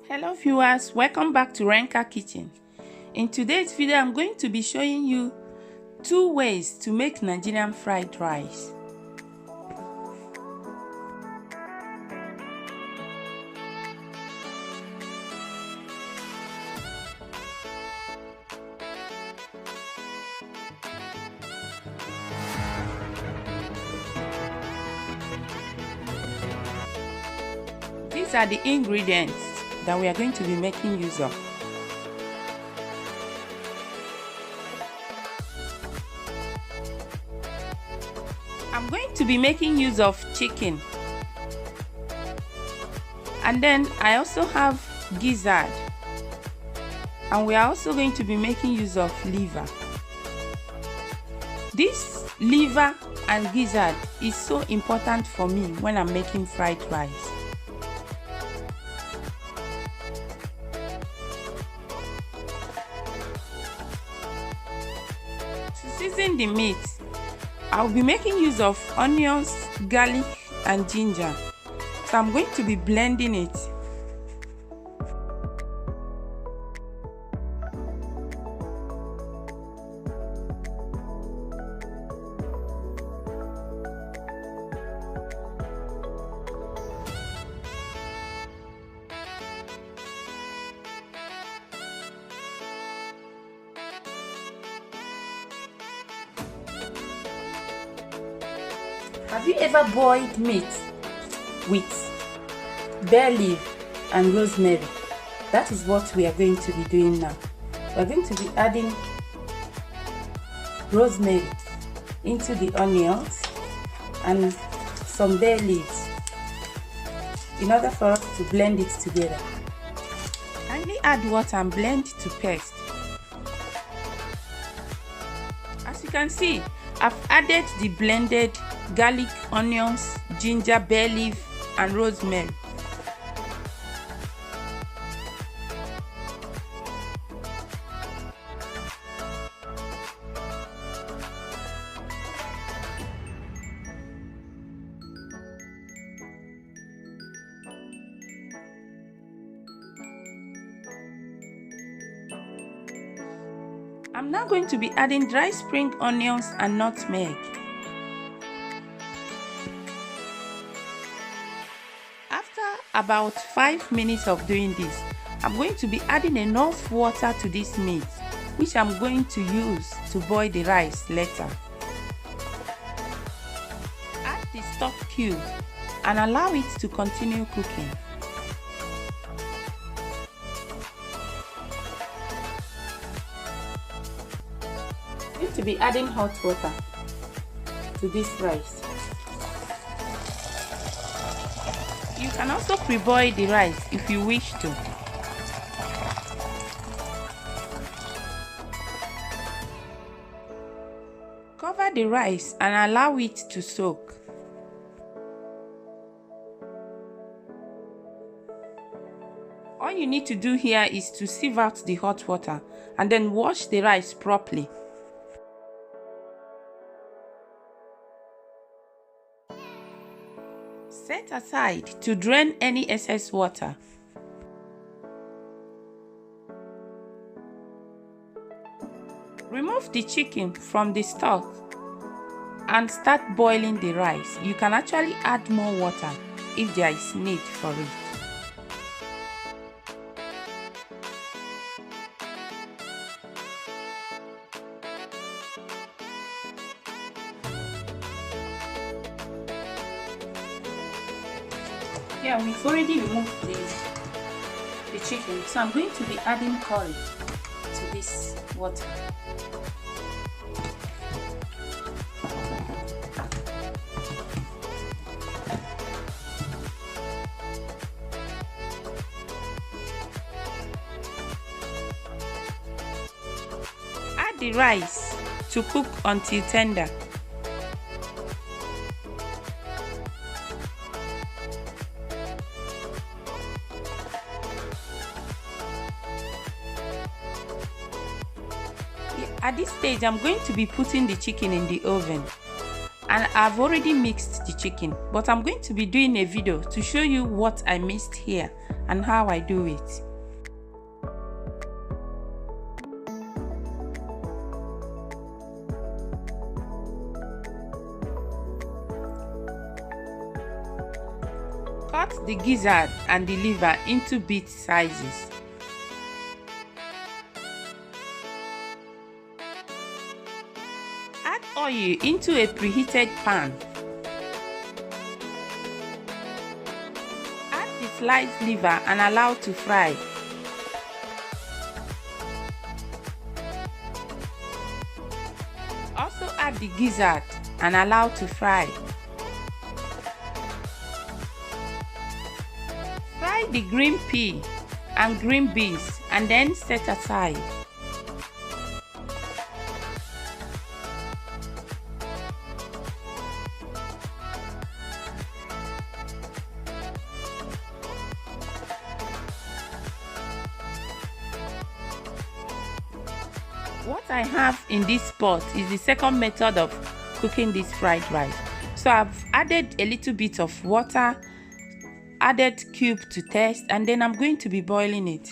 Hello viewers, welcome back to Reenka kitchen. In today's video I'm going to be showing you 2 ways to make Nigerian fried rice. These are the ingredients that we are going to be making use of. I'm going to be making use of chicken, and then I also have gizzard, and we are also going to be making use of liver. This liver and gizzard is so important for me when I'm making fried rice. To season the meat, I'll be making use of onions, garlic and ginger. So I'm going to be blending it. Have you ever boiled meat with bay leaf and rosemary? That is what we are going to be doing now. We are going to be adding rosemary into the onions and some bay leaves in order for us to blend it together. Kindly add water and blend to paste. As you can see, I've added the blended garlic, onions, ginger, bay leaf and rosemary. I'm now going to be adding dry spring onions and nutmeg. After about 5 minutes of doing this, I'm going to be adding enough water to this meat, which I'm going to use to boil the rice later. Add the stock cube and allow it to continue cooking. I'm going to be adding hot water to this rice. You can also pre-boil the rice if you wish to. Cover the rice and allow it to soak. All you need to do here is to sieve out the hot water and then wash the rice properly. Set aside to drain any excess water. Remove the chicken from the stock and start boiling the rice. You can actually add more water if there is need for it. Yeah, we've already removed the chicken, so I'm going to be adding curry to this water. Add the rice to cook until tender. At this stage, I'm going to be putting the chicken in the oven, and I've already mixed the chicken, but I'm going to be doing a video to show you what I mixed here and how I do it. Cut the gizzard and the liver into bit sizes. Add oil into a preheated pan. Add the sliced liver and allow to fry. Also add the gizzard and allow to fry. Fry the green pea and green beans and then set aside. What I have in this pot is the second method of cooking this fried rice. So I've added a little bit of water, added cube to taste, and then I'm going to be boiling it.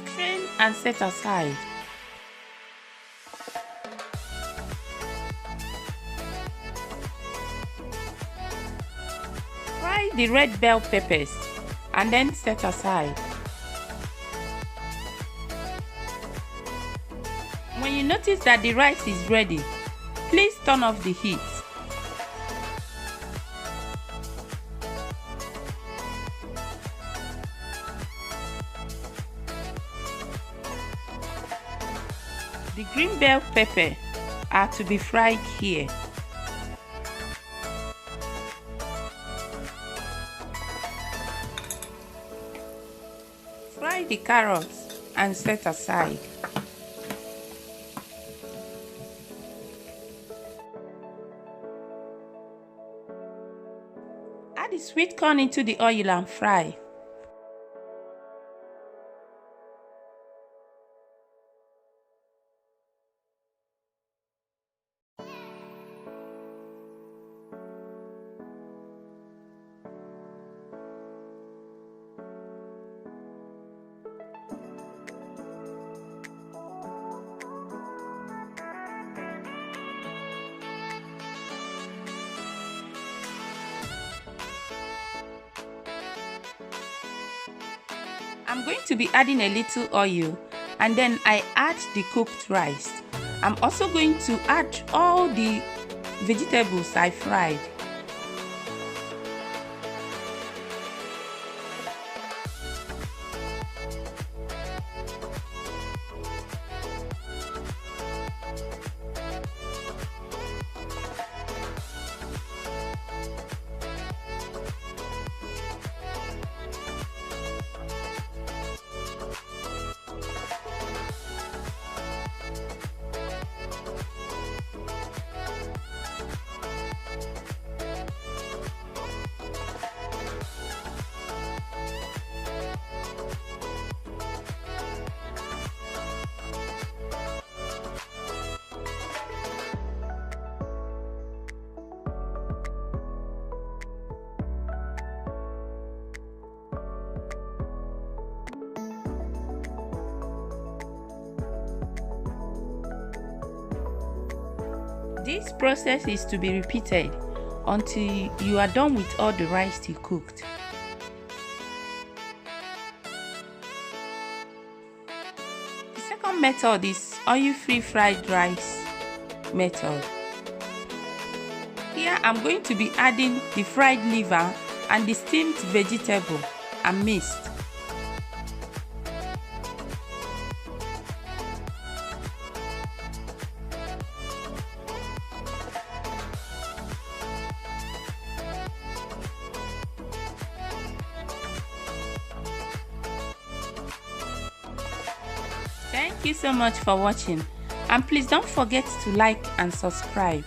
Strain and set aside. Fry the red bell peppers and then set aside. When you notice that the rice is ready, please turn off the heat. The green bell pepper are to be fried here. Fry the carrots and set aside. Add the sweet corn into the oil and fry. I'm going to be adding a little oil and then I add the cooked rice. I'm also going to add all the vegetables I fried. This process is to be repeated until you are done with all the rice you cooked. The second method is oil-free fried rice method. Here I'm going to be adding the fried liver and the steamed vegetable and mixed. Thank you so much for watching, and please don't forget to like and subscribe.